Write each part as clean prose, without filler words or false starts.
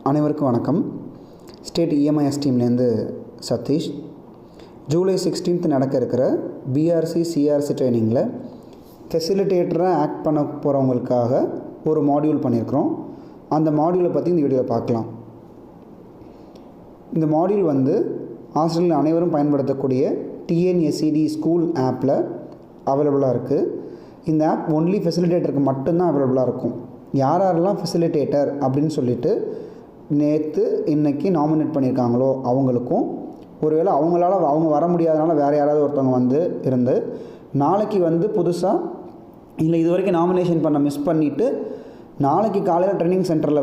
அனைவருக்கும் வணக்கம். State EMIS டீம்லேருந்து சதீஷ். ஜூலை 16 நடக்க இருக்கிற பிஆர்சி சிஆர்சி ட்ரைனிங்கில் ஃபெசிலிட்டேட்டராக ஆக்ட் பண்ண போகிறவங்களுக்காக ஒரு மாடியூல் பண்ணியிருக்கிறோம். அந்த மாடியூலை பற்றி இந்த வீடியோவில் பார்க்கலாம். இந்த மாடியூல் ஆசிரியர்கள் அனைவரும் பயன்படுத்தக்கூடிய டிஎன்எஸ்சிடி ஸ்கூல் ஆப்பில் அவைலபிளாக இருக்குது. இந்த ஆப் ஒன்லி ஃபெசிலிட்டேட்டருக்கு மட்டும்தான் அவைலபிளாக இருக்கும். யாரெல்லாம் ஃபெசிலிட்டேட்டர் அப்படின்னு சொல்லிட்டு நேற்று இன்றைக்கி நாமினேட் பண்ணியிருக்காங்களோ அவங்களுக்கும், ஒருவேளை அவங்க வர முடியாதனால வேறு யாராவது ஒருத்தவங்க இருந்து நாளைக்கு புதுசாக இல்லை இது வரைக்கும் நாமினேஷன் பண்ண மிஸ் பண்ணிவிட்டு நாளைக்கு காலையில் ட்ரைனிங் சென்டரில்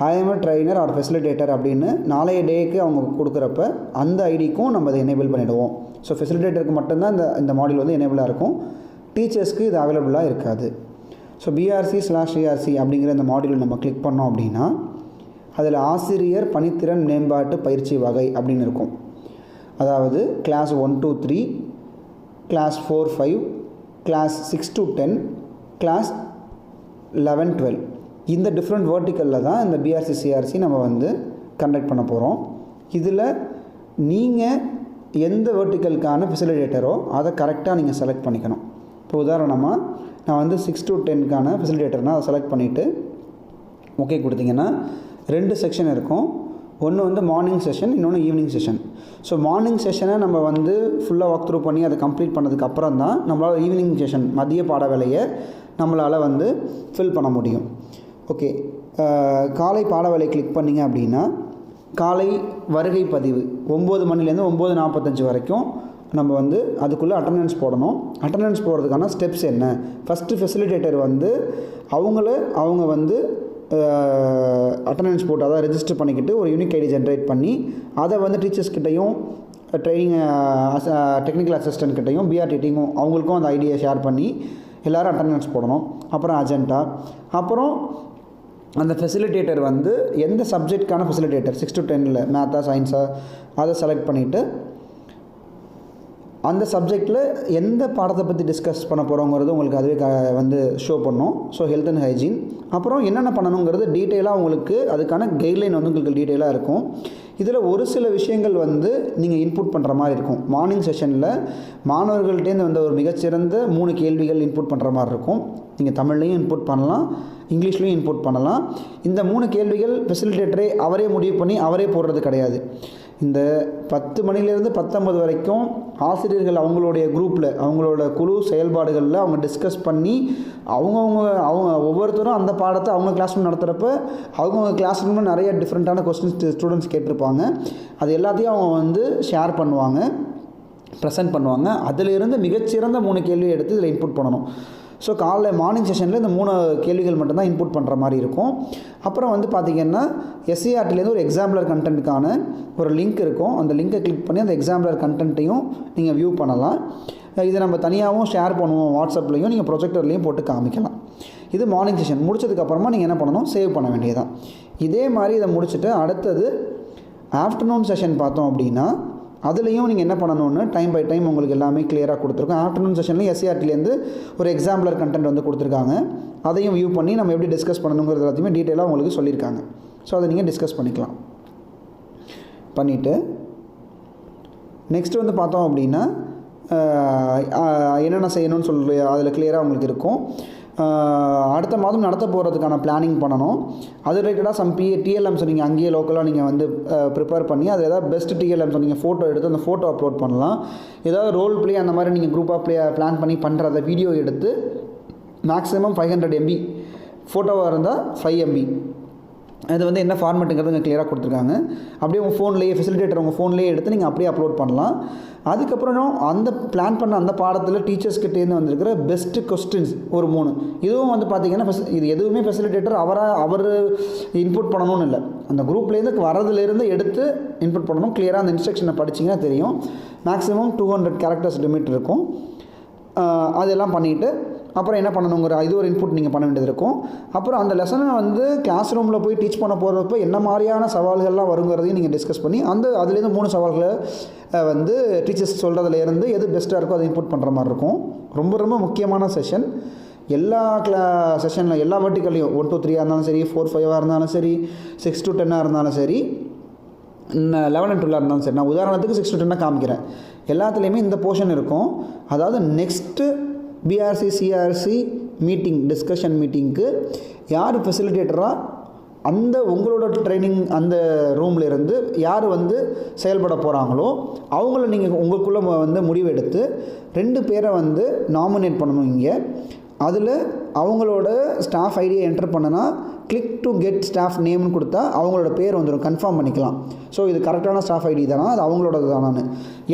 I am a trainer or facilitator அப்படின்னு நாளைய டேக்கு அவங்க கொடுக்குறப்ப அந்த ஐடிக்கும் நம்ம அதை எனேபிள் பண்ணிவிடுவோம். ஸோ ஃபெசிலிட்டேட்டருக்கு மட்டும்தான் இந்த மாடியூல் எனேபிளாக இருக்கும். டீச்சர்ஸ்க்கு இது அவைலபிளாக இருக்காது. ஸோ பிஆர்சி/சிஆர்சி அப்படிங்கிற இந்த மாடியூல் நம்ம கிளிக் பண்ணோம் அப்படின்னா அதில் ஆசிரியர் பணித்திறன் மேம்பாட்டு பயிற்சி வகை அப்படின்னு இருக்கும். அதாவது class 1 to 3, class 4-5, class 6 to 10, class 11-12 இந்த டிஃப்ரெண்ட் வேர்ட்டிக்கலில் தான் இந்த பிஆர்சி சிஆர்சி நம்ம கண்டக்ட் பண்ண போகிறோம். இதில் நீங்கள் எந்த வேர்ட்டிக்கலுக்கான ஃபெசிலிட்டேட்டரோ அதை கரெக்டாக நீங்கள் செலக்ட் பண்ணிக்கணும். இப்போ உதாரணமாக நான் 6 to 10க்கான ஃபெசிலிட்டேட்டர்னால் அதை செலக்ட் பண்ணிவிட்டு ஓகே கொடுத்தீங்கன்னா 2 செக்ஷன் இருக்கும். ஒன்று மார்னிங் செஷன், இன்னொன்று ஈவினிங் செஷன். ஸோ மார்னிங் செஷனை நம்ம ஃபுல்லாக வாக் த்ரூ பண்ணி அதை கம்ப்ளீட் பண்ணதுக்கப்புறம் தான் நம்மளால் ஈவினிங் செஷன் மதிய பாட வேலையை நம்மளால் ஃபில் பண்ண முடியும். ஓகே, காலை பாட வேலை கிளிக் பண்ணிங்க அப்படின்னா காலை வருகை பதிவு 9 மணிலேருந்து 9:45 வரைக்கும் நம்ம அதுக்குள்ளே அட்டண்டன்ஸ் போடணும். அட்டண்டன்ஸ் போடுறதுக்கான ஸ்டெப்ஸ் என்ன? ஃபஸ்ட்டு ஃபெசிலிட்டேட்டர் அவங்க அட்டண்டன்ஸ் போட்டு அதை ரெஜிஸ்டர் பண்ணிக்கிட்டு ஒரு யூனிக் ஐடி ஜென்ரேட் பண்ணி அதை டீச்சர்ஸ்கிட்டையும் ட்ரைனிங் டெக்னிக்கல் அசிஸ்டன்ட்கிட்டையும் பிஆர்டிடிக்கும் அவங்களுக்கும் அந்த ஐடியை ஷேர் பண்ணி எல்லோரும் அட்டண்டன்ஸ் போடணும். அப்புறம் அஜெண்டா, அப்புறம் அந்த ஃபெசிலிட்டேட்டர் எந்த சப்ஜெக்ட்கான ஃபெசிலிட்டேட்டர் 6 to 10 மேத்தா சயின்ஸா அதை செலக்ட் பண்ணிவிட்டு அந்த சப்ஜெக்டில் எந்த பாடத்தை பற்றி டிஸ்கஸ் பண்ண போகிறோங்கிறது உங்களுக்கு அதுவே ஷோ பண்ணோம். ஸோ ஹெல்த் அண்ட் ஹைஜீன், அப்புறம் என்னென்ன பண்ணணுங்கிறது டீட்டெயிலாக உங்களுக்கு அதுக்கான கைட்லைன் உங்களுக்கு டீட்டெயிலாக இருக்கும். இதில் ஒரு சில விஷயங்கள் நீங்கள் இன்புட் பண்ணுற மாதிரி இருக்கும். மார்னிங் செஷனில் மாணவர்கள்ட்டேருந்து ஒரு மிகச்சிறந்த 3 கேள்விகள் இன்புட் பண்ணுற மாதிரி இருக்கும். நீங்கள் தமிழ்லையும் இன்புட் பண்ணலாம், இங்கிலீஷ்லேயும் இன்புட் பண்ணலாம். இந்த 3 கேள்விகள் ஃபெசிலிட்டேட்டரே அவரே முடிவு பண்ணி அவரே போடுறது கிடையாது. இந்த 10 மணிலேருந்து 19 வரைக்கும் ஆசிரியர்கள் அவங்களுடைய குரூப்பில் அவங்களோட குழு செயல்பாடுகளில் அவங்க டிஸ்கஸ் பண்ணி அவங்க ஒவ்வொருத்தரும் அந்த பாடத்தை அவங்க கிளாஸ் ரூம் நடத்துகிறப்ப அவங்க கிளாஸ் ரூமில் நிறைய டிஃப்ரெண்ட்டான கொஸ்டின்ஸ் ஸ்டூடெண்ட்ஸ் கேட்டிருப்பாங்க. அது எல்லாத்தையும் அவங்க ஷேர் பண்ணுவாங்க, ப்ரெசென்ட் பண்ணுவாங்க. அதிலிருந்து மிகச்சிறந்த 3 கேள்வியை எடுத்து இதில் இன்புட் பண்ணணும். ஸோ காலைல மார்னிங் செஷனில் இந்த 3 கேள்விகள் மட்டும்தான் இன்புட் பண்ணுற மாதிரி இருக்கும். அப்புறம் பார்த்திங்கன்னா எஸ்சிஆர்டிலேருந்து ஒரு எக்ஸாம்பிளர் கண்டென்ட்டுக்கான ஒரு லிங்க் இருக்கும். அந்த லிங்கை கிளிக் பண்ணி அந்த எக்ஸாம்பிளர் கண்டென்ட்டையும் நீங்கள் வியூ பண்ணலாம். இதை நம்ம தனியாகவும் ஷேர் பண்ணுவோம், வாட்ஸ்அப்லேயும் நீங்கள் ப்ரொஜெக்டர்லேயும் போட்டு காமிக்கலாம். இது மார்னிங் செஷன் முடிச்சதுக்கப்புறமா நீங்கள் என்ன பண்ணணும், சேவ் பண்ண வேண்டியதுதான். இதே மாதிரி இதை முடிச்சுட்டு அடுத்தது ஆஃப்டர்நூன் செஷன் பார்த்தோம் அப்படின்னா அதுலேயும் நீங்கள் என்ன பண்ணணும்னு டைம் பை டைம் உங்களுக்கு எல்லாமே கிளியராக கொடுத்துருக்கோம். ஆஃப்டர்நூன் செஷன்லேயும் எஸ்சிஆர்டிலேருந்து ஒரு எக்ஸாம்பிளர் கண்டென்ட் கொடுத்துருக்காங்க. அதையும் வியூ பண்ணி நம்ம எப்படி டிஸ்கஸ் பண்ணணுங்கிறது எல்லாத்தையுமே டீட்டெயிலாக உங்களுக்கு சொல்லியிருக்காங்க. ஸோ அதை நீங்கள் டிஸ்கஸ் பண்ணிக்கலாம். பண்ணிவிட்டு நெக்ஸ்ட்டு பார்த்தோம் அப்படின்னா என்னென்ன செய்யணும்னு சொல்லி அதில் கிளியராக உங்களுக்கு இருக்கும். அடுத்த மாதம் நடத்த போகிறதுக்கான பிளானிங் பண்ணணும். அது ரிலேட்டடாக சம் டிஎல்எம்ஸ் நீங்கள் அங்கேயே லோக்கலாக நீங்கள் ப்ரிப்பேர் பண்ணி அது ஏதாவது பெஸ்ட் டிஎல்எம்ஸ் நீங்கள் ஃபோட்டோ எடுத்து அந்த ஃபோட்டோ அப்லோட் பண்ணலாம். ஏதாவது ரோல் ப்ளே அந்த மாதிரி நீங்கள் குரூப்பாக பிளான் பண்ணி பண்ணுறத வீடியோ எடுத்து மேக்ஸிமம் 500 MB, ஃபோட்டோவாக இருந்தால் 5 MB. அது என்ன ஃபார்மேட்டுங்கிறது இங்கே கிளியராக கொடுத்துருக்காங்க. அப்படியே உங்கள் ஃபோன்லேயே ஃபெசிலிட்டேட்டர் உங்கள் ஃபோன்லேயே எடுத்து நீங்கள் அப்படியே அப்லோட் பண்ணலாம். அதுக்கப்புறம் அந்த பிளான் பண்ண அந்த பாடத்தில் டீச்சர்ஸ்கிட்டேருந்து வந்திருக்கிற பெஸ்ட்டு கொஸ்டின்ஸ் ஒரு 3 இதுவும் பார்த்திங்கன்னா இது எதுவுமே ஃபெசிலிட்டேட்டர் அவர் இன்புட் பண்ணணும்னு இல்லை. அந்த குரூப்லேருந்து வரதுலேருந்து எடுத்து இன்புட் பண்ணணும். கிளியராக அந்த இன்ஸ்ட்ரக்ஷனை படிச்சிங்கன்னா தெரியும். மேக்ஸிமம் 200 கேரக்டர்ஸ் லிமிட் இருக்கும். அதெல்லாம் பண்ணிவிட்டு அப்புறம் என்ன பண்ணணுங்கிற இது ஒரு இன்புட் நீங்கள் பண்ண வேண்டியது இருக்கும். அப்புறம் அந்த லெசனை கிளாஸ் ரூமில் போய் டீச் பண்ண போகிறப்போ என்ன மாதிரியான சவால்கள்லாம் வருங்கிறதையும் நீங்கள் டிஸ்கஸ் பண்ணி அதுலேருந்து 3 சவால்களை டீச்சர்ஸ் சொல்கிறதுலேருந்து எது பெஸ்ட்டாக இருக்கோ அதை இன்புட் பண்ணுற மாதிரி இருக்கும். ரொம்ப ரொம்ப முக்கியமான செஷன். எல்லா செஷனில் எல்லா வெர்டிக்கல்லையும் 1 to 3 இருந்தாலும் சரி, 4 5 இருந்தாலும் சரி, 6 to 10 இருந்தாலும் சரி, 11 and 12 இருந்தாலும் சரி. நான் உதாரணத்துக்கு 6 to 10 காமிக்கிறேன். எல்லாத்துலேயுமே இந்த போர்ஷன் இருக்கும். அதாவது next PRC CRC meeting discussion மீட்டிங்க்கு யார் ஃபெசிலிட்டேட்டராக அந்த உங்களோட ட்ரைனிங் அந்த ரூமில் இருந்து யார் வந்து செயல்பட போகிறாங்களோ அவங்கள நீங்கள் உங்களுக்குள்ளே வந்து முடிவெடுத்து 2 பேரை வந்து நாமினேட் பண்ணணும். இங்கே அதில் அவங்களோட ஸ்டாஃப் ஐடியை என்டர் பண்ணனா கிளிக் டு கெட் ஸ்டாஃப் நேம்னு கொடுத்தா அவங்களோட பேர் வந்துடும், கன்ஃபார்ம் பண்ணிக்கலாம். ஸோ இது கரெக்டான ஸ்டாஃப் ஐடி தானா, அது அவங்களோட தானான்னு.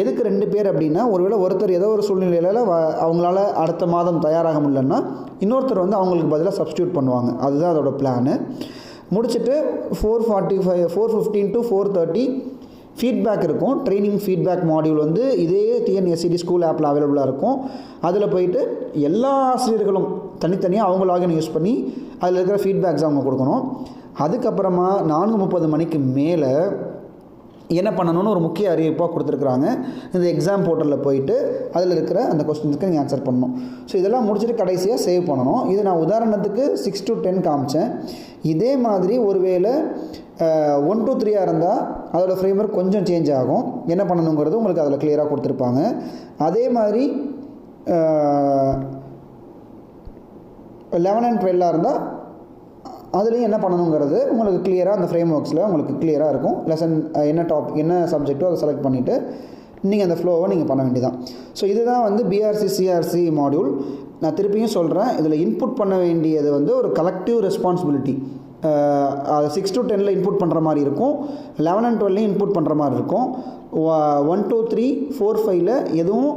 எதுக்கு 2 பேர் அப்படின்னா, ஒருவேளை ஒருத்தர் ஏதோ ஒரு சூழ்நிலையில் அவங்களால அடுத்த மாதம் தயாராக முடியலன்னா இன்னொருத்தர் வந்து அவங்களுக்கு பதிலாக சப்ஸ்டியூட் பண்ணுவாங்க. அதுதான் அதோட பிளானு. முடிச்சுட்டு 4:15 to 4:30 ஃபீட்பேக் இருக்கும். ட்ரைனிங் ஃபீட்பேக் மாடியூல் வந்து இதே டிஎன்எஸ்சிடி ஸ்கூல் ஆப்பில் அவைலபிளாக இருக்கும். அதில் போயிட்டு எல்லா ஆசிரியர்களும் தனித்தனியாக அவங்க லாகின் யூஸ் பண்ணி அதில் இருக்கிற ஃபீட்பேக்ஸ் அவங்க கொடுக்கணும். அதுக்கப்புறமா 4:30 மணிக்கு மேலே என்ன பண்ணணும்னு ஒரு முக்கிய அறிவிப்பாக கொடுத்துருக்குறாங்க. இந்த எக்ஸாம் போர்ட்டலில் போயிட்டு அதில் இருக்கிற அந்த கொஸ்டின்ஸுக்கு நீங்கள் ஆன்சர் பண்ணணும். ஸோ இதெல்லாம் முடிச்சுட்டு கடைசியாக சேவ் பண்ணணும். இது நான் உதாரணத்துக்கு 6 to 10 காமிச்சேன். இதே மாதிரி ஒருவேளை 1 to 3 இருந்தால் அதோடய ஃப்ரேம்வொர்க் கொஞ்சம் சேஞ்ச் ஆகும். என்ன பண்ணணுங்கிறது உங்களுக்கு அதில் கிளியராக கொடுத்துருப்பாங்க. அதே மாதிரி 11 and 12 இருந்தால் அதுலேயும் என்ன பண்ணணுங்கிறது உங்களுக்கு கிளியராக அந்த ஃப்ரேம் ஒர்க்ஸில் உங்களுக்கு கிளியராக இருக்கும். லெசன் என்ன சப்ஜெக்ட்டோ அதை செலக்ட் பண்ணிவிட்டு நீங்கள் அந்த ஃப்ளோவை நீங்கள் பண்ண வேண்டியதான். ஸோ இதுதான் வந்து பிஆர்சி சிஆர்சி மாடியூல். நான் திருப்பியும் சொல்கிறேன், இதில் இன்புட் பண்ண வேண்டியது வந்து ஒரு கலெக்டிவ் ரெஸ்பான்சிபிலிட்டி. 6 to 10 இன்புட் பண்ணுற மாதிரி இருக்கும், 11 and 12 இன்புட் பண்ணுற மாதிரி இருக்கும். 1 2 3 4 5 எதுவும்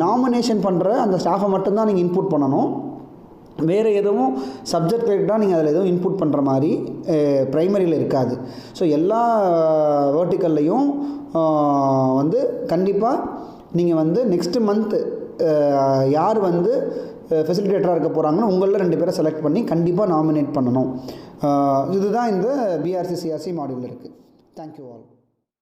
நாமினேஷன் பண்ணுற அந்த ஸ்டாஃபை மட்டும்தான் நீங்கள் இன்புட் பண்ணணும். வேறு எதுவும் சப்ஜெக்ட் ரிலேட்டடாக நீங்கள் அதில் எதுவும் இன்புட் பண்ணுற மாதிரி ப்ரைமரியில் இருக்காது. ஸோ எல்லா வேர்ட்டிக்கல்லையும் வந்து கண்டிப்பாக நீங்கள் வந்து நெக்ஸ்ட்டு மந்த்து யார் வந்து ஃபெசிலிட்டேட்டராக இருக்க போகிறாங்கன்னு உங்களில் 2 பேரை செலக்ட் பண்ணி கண்டிப்பாக நாமினேட் பண்ணணும். இதுதான் இந்த பிஆர்சி சிஆர்சி மாடியூலில் இருக்குது. Thank you all.